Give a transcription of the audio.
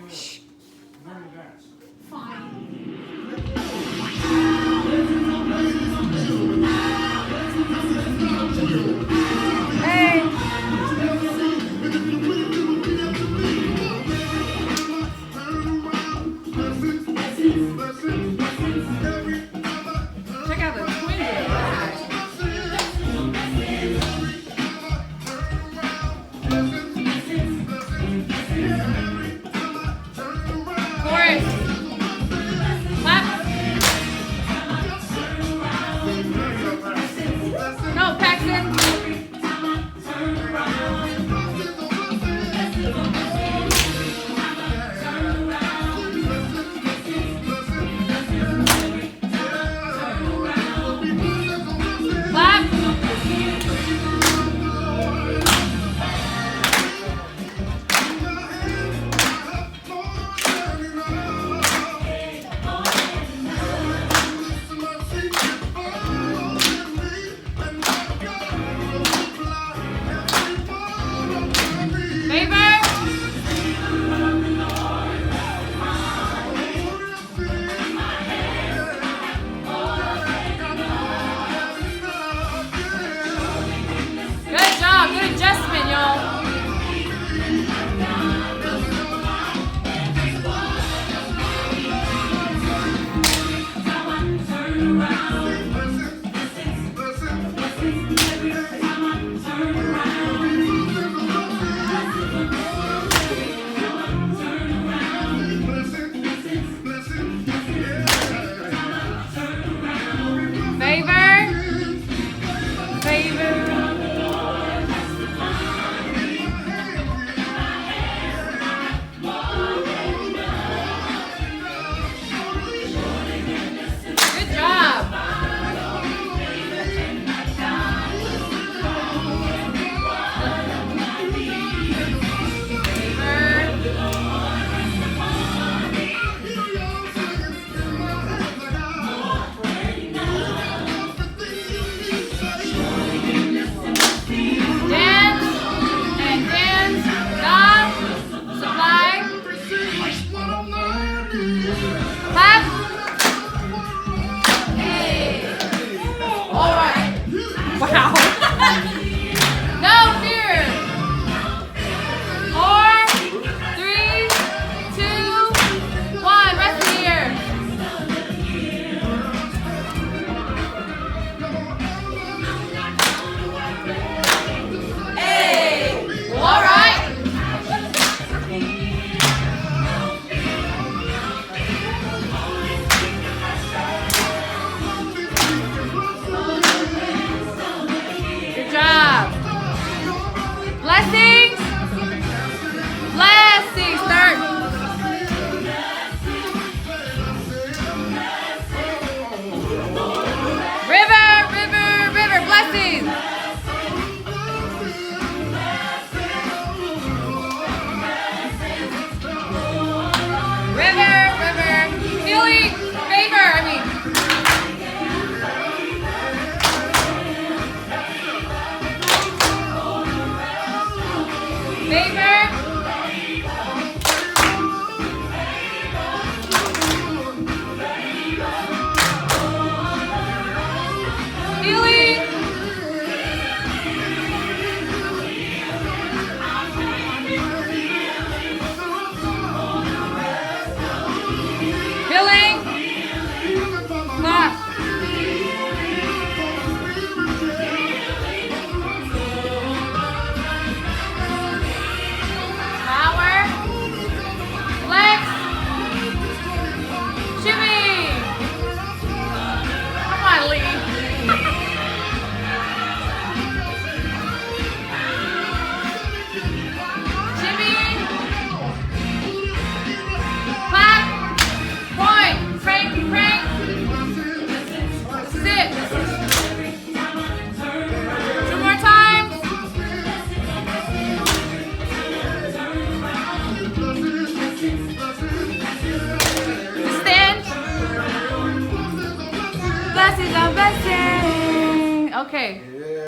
Shh. Check out the twins. Chorus. Clap. No, Paxton. Clap. Favor. Good job. Good adjustment, y'all. Favor. Favor. Good job. Dance and dance. Stop. Supply. Clap. All right. Wow. No fear. 4, 3, 2, 1. Rest of the year. Hey. All right. Good job. Blessings. Blessings. Start. River, river, river. Blessings. River, river. Healing. Favor. Favor. Healing. Healing. Clap. Power. Flex. Shimmy. Come on, Lee. Shimmy. Clap. Point. Crank, crank. Sit. 2 more times. Stand. Blessings on blessing. Okay.